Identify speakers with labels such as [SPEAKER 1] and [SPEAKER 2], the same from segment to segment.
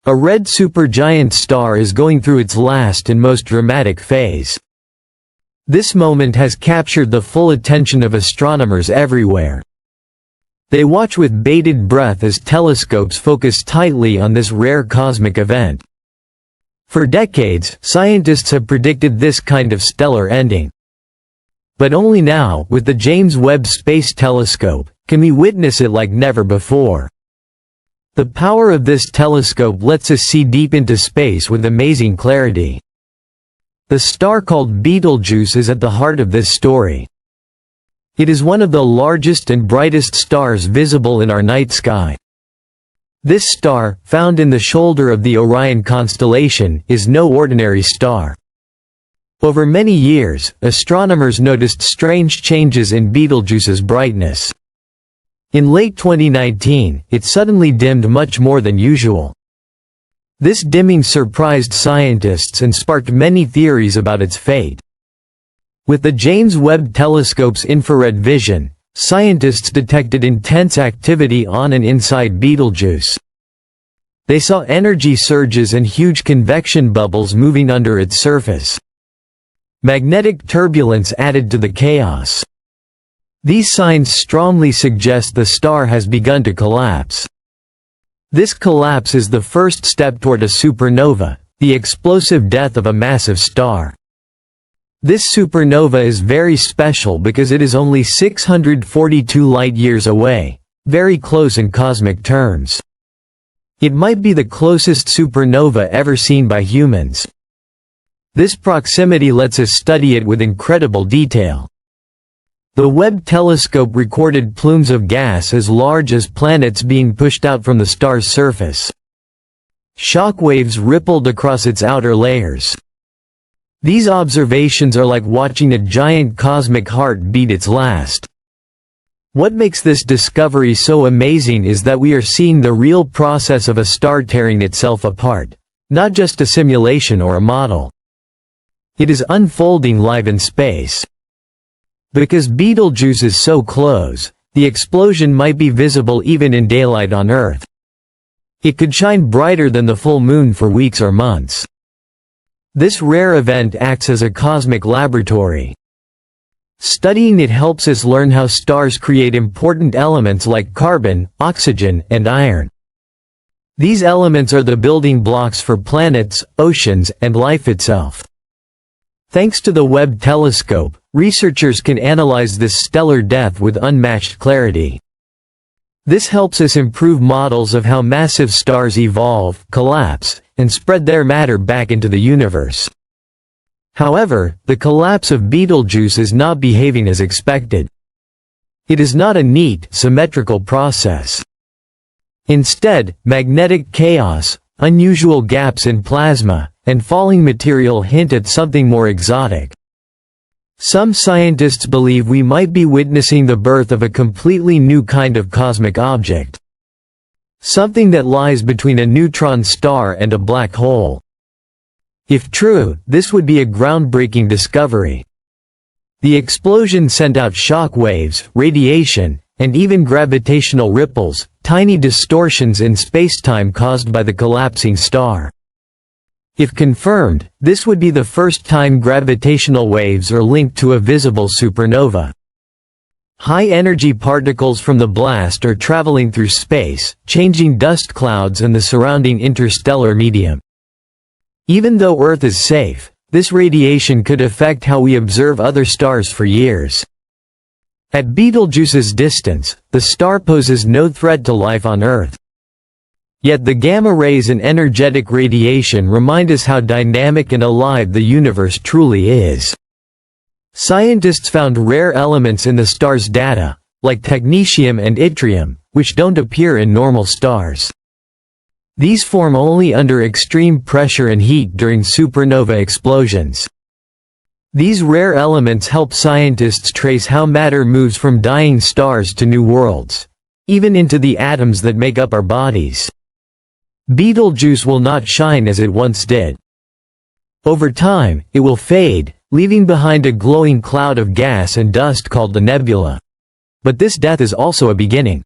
[SPEAKER 1] A red supergiant star is going through its last and most dramatic phase. This moment has captured the full attention of astronomers everywhere. They watch with bated breath as telescopes focus tightly on this rare cosmic event. For decades, scientists have predicted this kind of stellar ending. But only now, with the James Webb Space Telescope, can we witness it like never before. The power of this telescope lets us see deep into space with amazing clarity. The star called Betelgeuse is at the heart of this story. It is one of the largest and brightest stars visible in our night sky. This star, found in the shoulder of the Orion constellation, is no ordinary star. Over many years, astronomers noticed strange changes in Betelgeuse's brightness. In late 2019, it suddenly dimmed much more than usual. This dimming surprised scientists and sparked many theories about its fate. With the James Webb Telescope's infrared vision, scientists detected intense activity on and inside Betelgeuse. They saw energy surges and huge convection bubbles moving under its surface. Magnetic turbulence added to the chaos. These signs strongly suggest the star has begun to collapse. This collapse is the first step toward a supernova, the explosive death of a massive star. This supernova is very special because it is only 642 light-years away, very close in cosmic terms. It might be the closest supernova ever seen by humans. This proximity lets us study it with incredible detail. The Webb telescope recorded plumes of gas as large as planets being pushed out from the star's surface. Shock waves rippled across its outer layers. These observations are like watching a giant cosmic heart beat its last. What makes this discovery so amazing is that we are seeing the real process of a star tearing itself apart, not just a simulation or a model. It is unfolding live in space. Because Betelgeuse is so close, the explosion might be visible even in daylight on Earth. It could shine brighter than the full moon for weeks or months. This rare event acts as a cosmic laboratory. Studying it helps us learn how stars create important elements like carbon, oxygen, and iron. These elements are the building blocks for planets, oceans, and life itself. Thanks to the Webb telescope, researchers can analyze this stellar death with unmatched clarity. This helps us improve models of how massive stars evolve, collapse, and spread their matter back into the universe. However, the collapse of Betelgeuse is not behaving as expected. It is not a neat, symmetrical process. Instead, magnetic chaos, unusual gaps in plasma, and falling material hint at something more exotic. Some scientists believe we might be witnessing the birth of a completely new kind of cosmic object. Something that lies between a neutron star and a black hole. If true, this would be a groundbreaking discovery. The explosion sent out shock waves, radiation, and even gravitational ripples, tiny distortions in spacetime caused by the collapsing star. If confirmed, this would be the first time gravitational waves are linked to a visible supernova. High-energy particles from the blast are traveling through space, changing dust clouds and the surrounding interstellar medium. Even though Earth is safe, this radiation could affect how we observe other stars for years. At Betelgeuse's distance, the star poses no threat to life on Earth. Yet the gamma rays and energetic radiation remind us how dynamic and alive the universe truly is. Scientists found rare elements in the star's data, like technetium and yttrium, which don't appear in normal stars. These form only under extreme pressure and heat during supernova explosions. These rare elements help scientists trace how matter moves from dying stars to new worlds, even into the atoms that make up our bodies. Betelgeuse will not shine as it once did. Over time, it will fade, leaving behind a glowing cloud of gas and dust called the nebula. But this death is also a beginning.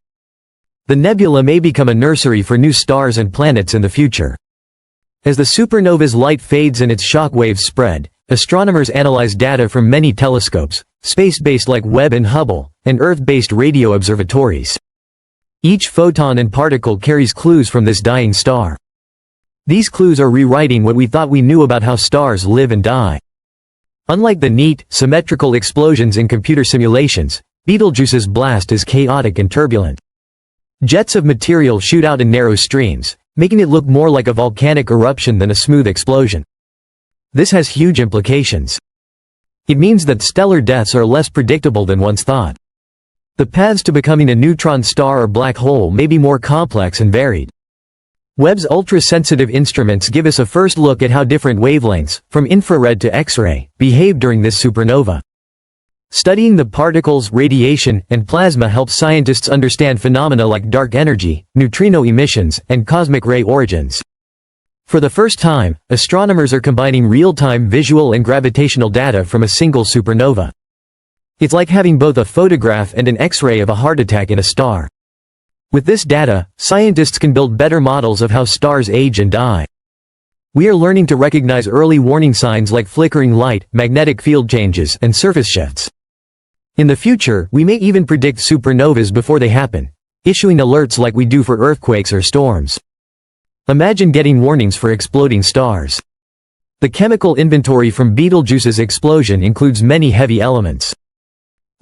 [SPEAKER 1] The nebula may become a nursery for new stars and planets in the future. As the supernova's light fades and its shock waves spread, astronomers analyze data from many telescopes, space-based like Webb and Hubble, and Earth-based radio observatories. Each photon and particle carries clues from this dying star. These clues are rewriting what we thought we knew about how stars live and die. Unlike the neat, symmetrical explosions in computer simulations, Betelgeuse's blast is chaotic and turbulent. Jets of material shoot out in narrow streams, making it look more like a volcanic eruption than a smooth explosion. This has huge implications. It means that stellar deaths are less predictable than once thought. The paths to becoming a neutron star or black hole may be more complex and varied. Webb's ultra-sensitive instruments give us a first look at how different wavelengths, from infrared to X-ray, behave during this supernova. Studying the particles, radiation, and plasma helps scientists understand phenomena like dark energy, neutrino emissions, and cosmic ray origins. For the first time, astronomers are combining real-time visual and gravitational data from a single supernova. It's like having both a photograph and an X-ray of a heart attack in a star. With this data, scientists can build better models of how stars age and die. We are learning to recognize early warning signs like flickering light, magnetic field changes, and surface shifts. In the future, we may even predict supernovas before they happen, issuing alerts like we do for earthquakes or storms. Imagine getting warnings for exploding stars. The chemical inventory from Betelgeuse's explosion includes many heavy elements.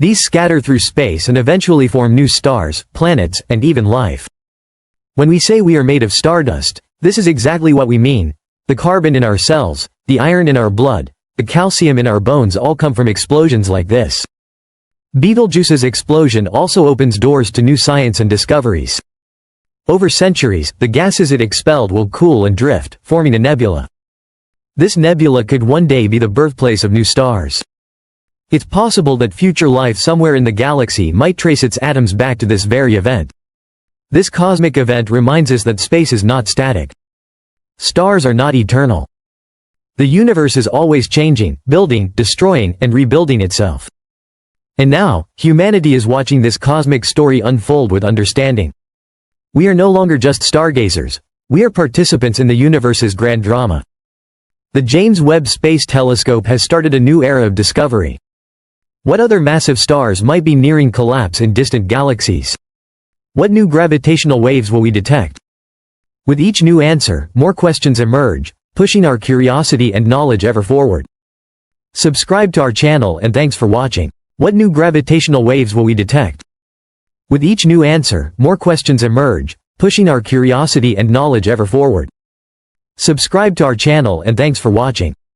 [SPEAKER 1] These scatter through space and eventually form new stars, planets, and even life. When we say we are made of stardust, this is exactly what we mean. The carbon in our cells, the iron in our blood, the calcium in our bones all come from explosions like this. Betelgeuse's explosion also opens doors to new science and discoveries. Over centuries, the gases it expelled will cool and drift, forming a nebula. This nebula could one day be the birthplace of new stars. It's possible that future life somewhere in the galaxy might trace its atoms back to this very event. This cosmic event reminds us that space is not static. Stars are not eternal. The universe is always changing, building, destroying, and rebuilding itself. And now, humanity is watching this cosmic story unfold with understanding. We are no longer just stargazers. We are participants in the universe's grand drama. The James Webb Space Telescope has started a new era of discovery. What other massive stars might be nearing collapse in distant galaxies? What new gravitational waves will we detect? With each new answer, more questions emerge, pushing our curiosity and knowledge ever forward. Subscribe to our channel and thanks for watching. What new gravitational waves will we detect? With each new answer, more questions emerge, pushing our curiosity and knowledge ever forward. Subscribe to our channel and thanks for watching.